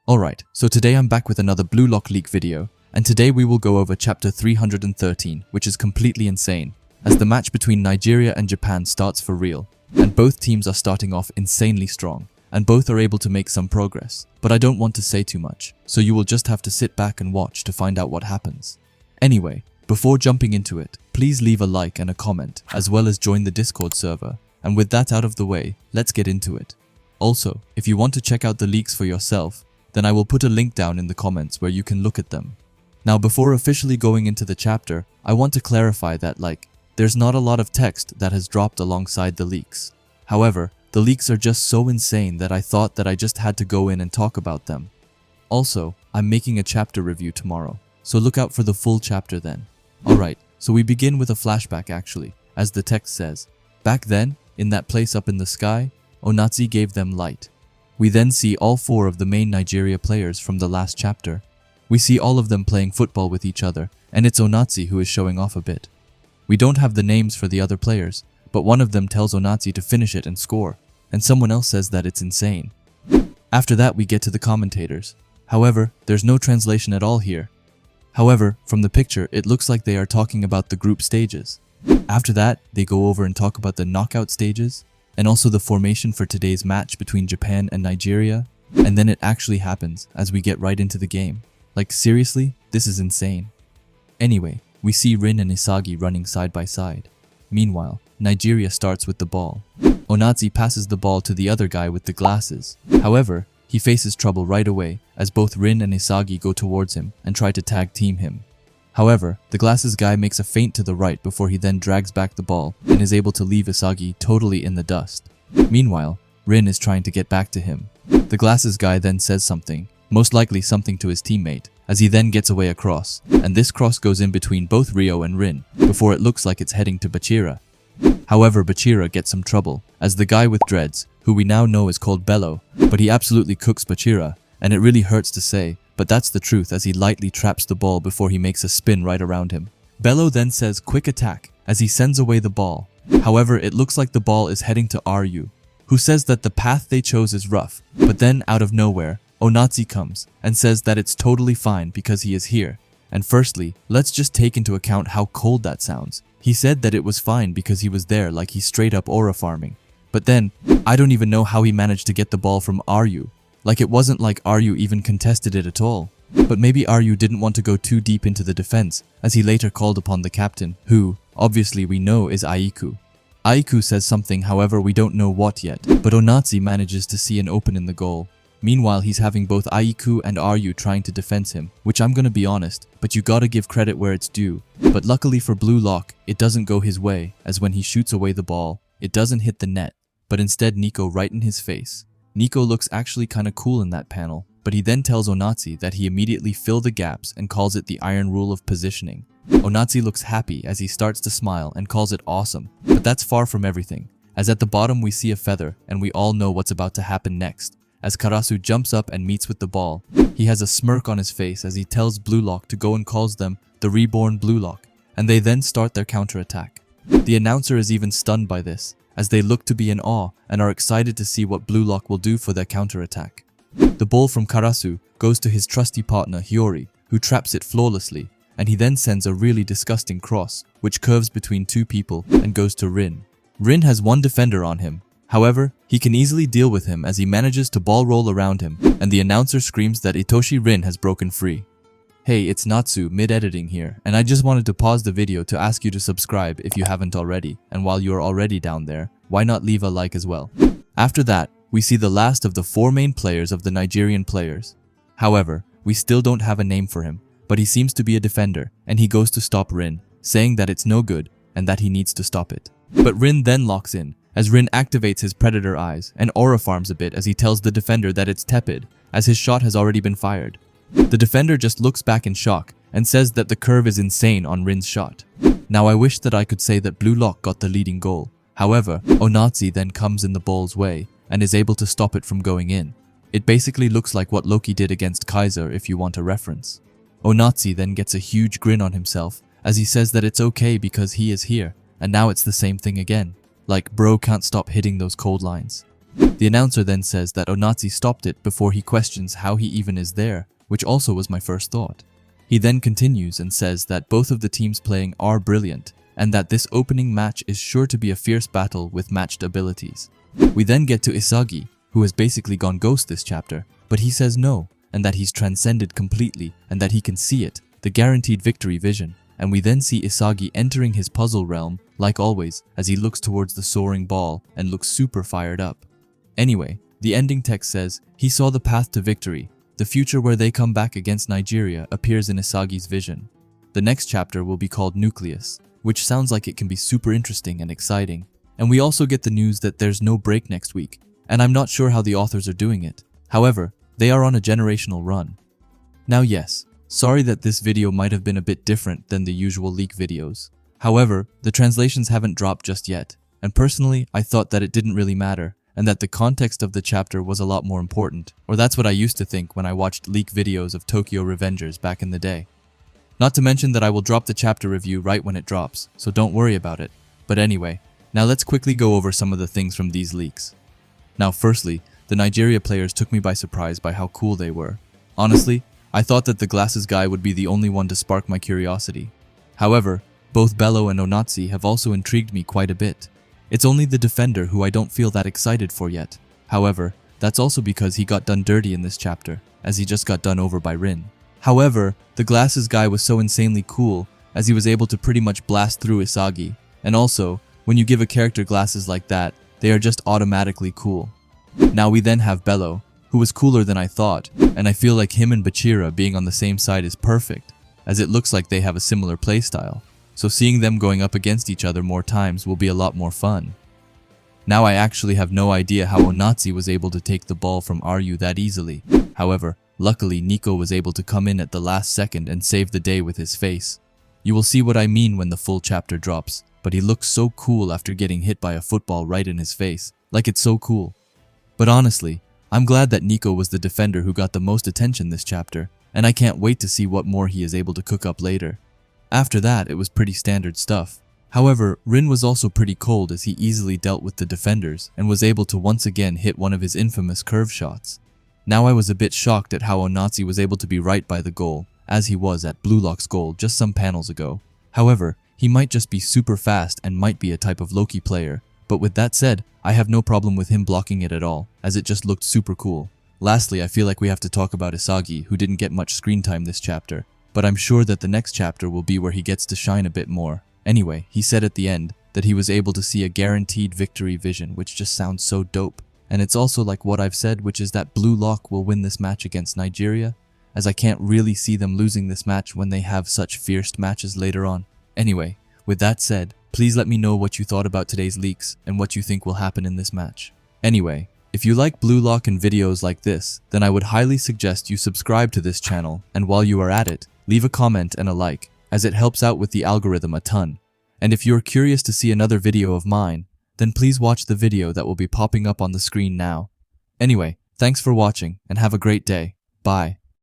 Alright, so today I'm back with another Blue Lock leak video, and today we will go over chapter 313, which is completely insane, as the match between Nigeria and Japan starts for real, and both teams are starting off insanely strong, and both are able to make some progress, but I don't want to say too much, so you will just have to sit back and watch to find out what happens. Anyway, before jumping into it, please leave a like and a comment, as well as join the Discord server, and with that out of the way, let's get into it. Also, if you want to check out the leaks for yourself, then I will put a link down in the comments where you can look at them. Now before officially going into the chapter, I want to clarify that there's not a lot of text that has dropped alongside the leaks. However, the leaks are just so insane that I thought that I just had to go in and talk about them. Also, I'm making a chapter review tomorrow, so look out for the full chapter then. Alright, so we begin with a flashback actually, as the text says. Back then, in that place up in the sky, Onazi gave them light. We then see all 4 of the main Nigeria players from the last chapter. We see all of them playing football with each other, and it's Onazi who is showing off a bit. We don't have the names for the other players, but one of them tells Onazi to finish it and score, and someone else says that it's insane. After that we get to the commentators. However, there's no translation at all here. However, from the picture it looks like they are talking about the group stages. After that, they go over and talk about the knockout stages, and also the formation for today's match between Japan and Nigeria, and then it actually happens as we get right into the game. Seriously, this is insane. Anyway, we see Rin and Isagi running side by side. Meanwhile, Nigeria starts with the ball. Onazi passes the ball to the other guy with the glasses. However, he faces trouble right away as both Rin and Isagi go towards him and try to tag team him. However, the glasses guy makes a feint to the right before he then drags back the ball and is able to leave Isagi totally in the dust. Meanwhile, Rin is trying to get back to him. The glasses guy then says something, most likely something to his teammate, as he then gets away across, and this cross goes in between both Rio and Rin before it looks like it's heading to Bachira. However, Bachira gets some trouble, as the guy with dreads, who we now know is called Bello, but he absolutely cooks Bachira, and it really hurts to say, but that's the truth as he lightly traps the ball before he makes a spin right around him. Bello then says quick attack as he sends away the ball. However, it looks like the ball is heading to Ryu, who says that the path they chose is rough, but then out of nowhere, Onazi comes and says that it's totally fine because he is here. And firstly, let's just take into account how cold that sounds. He said that it was fine because he was there like he's straight up aura farming. But then, I don't even know how he managed to get the ball from Ryu. It wasn't like Ryu even contested it at all. But maybe Ryu didn't want to go too deep into the defense, as he later called upon the captain, who, obviously we know is Aiku. Aiku says something, however we don't know what yet, but Onazi manages to see an open in the goal. Meanwhile, he's having both Aiku and Ryu trying to defend him, which I'm gonna be honest, but you gotta give credit where it's due. But luckily for Blue Lock, it doesn't go his way, as when he shoots away the ball, it doesn't hit the net, but instead Nico right in his face. Nico looks actually kinda cool in that panel, but he then tells Onazi that he immediately fill the gaps and calls it the iron rule of positioning. Onazi looks happy as he starts to smile and calls it awesome, but that's far from everything, as at the bottom we see a feather and we all know what's about to happen next. As Karasu jumps up and meets with the ball, he has a smirk on his face as he tells Blue Lock to go and calls them the reborn Blue Lock, and they then start their counterattack. The announcer is even stunned by this, as they look to be in awe and are excited to see what Blue Lock will do for their counterattack. The ball from Karasu goes to his trusty partner Hiyori, who traps it flawlessly, and he then sends a really disgusting cross, which curves between 2 people and goes to Rin. Rin has 1 defender on him. However, he can easily deal with him as he manages to ball roll around him, and the announcer screams that Itoshi Rin has broken free. Hey, it's Natsu mid-editing here, and I just wanted to pause the video to ask you to subscribe if you haven't already, and while you are already down there, why not leave a like as well? After that, we see the last of the 4 main players of the Nigerian players. However, we still don't have a name for him, but he seems to be a defender, and he goes to stop Rin, saying that it's no good, and that he needs to stop it. But Rin then locks in, as Rin activates his predator eyes, and aura farms a bit as he tells the defender that it's tepid, as his shot has already been fired. The defender just looks back in shock and says that the curve is insane on Rin's shot. Now I wish that I could say that Blue Lock got the leading goal. However, Onazi then comes in the ball's way and is able to stop it from going in. It basically looks like what Loki did against Kaiser if you want a reference. Onazi then gets a huge grin on himself as he says that it's okay because he is here, and now it's the same thing again. Bro can't stop hitting those cold lines. The announcer then says that Onazi stopped it before he questions how he even is there, which also was my first thought. He then continues and says that both of the teams playing are brilliant, and that this opening match is sure to be a fierce battle with matched abilities. We then get to Isagi, who has basically gone ghost this chapter, but he says no, and that he's transcended completely, and that he can see it, the guaranteed victory vision. And we then see Isagi entering his puzzle realm, like always, as he looks towards the soaring ball and looks super fired up. Anyway, the ending text says, he saw the path to victory. The future where they come back against Nigeria appears in Isagi's vision. The next chapter will be called Nucleus, which sounds like it can be super interesting and exciting. And we also get the news that there's no break next week, and I'm not sure how the authors are doing it. However, they are on a generational run. Now yes, sorry that this video might have been a bit different than the usual leak videos. However, the translations haven't dropped just yet, and personally I thought that it didn't really matter, and that the context of the chapter was a lot more important, or that's what I used to think when I watched leak videos of Tokyo Revengers back in the day. Not to mention that I will drop the chapter review right when it drops, so don't worry about it. But anyway, now let's quickly go over some of the things from these leaks. Now firstly, the Nigeria players took me by surprise by how cool they were. Honestly, I thought that the glasses guy would be the only one to spark my curiosity. However, both Bello and Onazi have also intrigued me quite a bit. It's only the defender who I don't feel that excited for yet. However, that's also because he got done dirty in this chapter, as he just got done over by Rin. However, the glasses guy was so insanely cool, as he was able to pretty much blast through Isagi. And also, when you give a character glasses like that, they are just automatically cool. Now we then have Bello, who was cooler than I thought, and I feel like him and Bachira being on the same side is perfect, as it looks like they have a similar playstyle. So seeing them going up against each other more times will be a lot more fun. Now I actually have no idea how Onazi was able to take the ball from Ryu that easily. However, luckily Nico was able to come in at the last second and save the day with his face. You will see what I mean when the full chapter drops, but he looks so cool after getting hit by a football right in his face. Like it's so cool. But honestly, I'm glad that Nico was the defender who got the most attention this chapter, and I can't wait to see what more he is able to cook up later. After that, it was pretty standard stuff. However, Rin was also pretty cold as he easily dealt with the defenders and was able to once again hit one of his infamous curve shots. Now I was a bit shocked at how Onazi was able to be right by the goal, as he was at Blue Lock's goal just some panels ago. However, he might just be super fast and might be a type of Loki player, but with that said, I have no problem with him blocking it at all, as it just looked super cool. Lastly, I feel like we have to talk about Isagi, who didn't get much screen time this chapter, but I'm sure that the next chapter will be where he gets to shine a bit more. Anyway, he said at the end that he was able to see a guaranteed victory vision, which just sounds so dope. And it's also like what I've said, which is that Blue Lock will win this match against Nigeria, as I can't really see them losing this match when they have such fierce matches later on. Anyway, with that said, please let me know what you thought about today's leaks and what you think will happen in this match. Anyway, if you like Blue Lock and videos like this, then I would highly suggest you subscribe to this channel, and while you are at it, leave a comment and a like, as it helps out with the algorithm a ton. And if you're curious to see another video of mine, then please watch the video that will be popping up on the screen now. Anyway, thanks for watching and have a great day. Bye.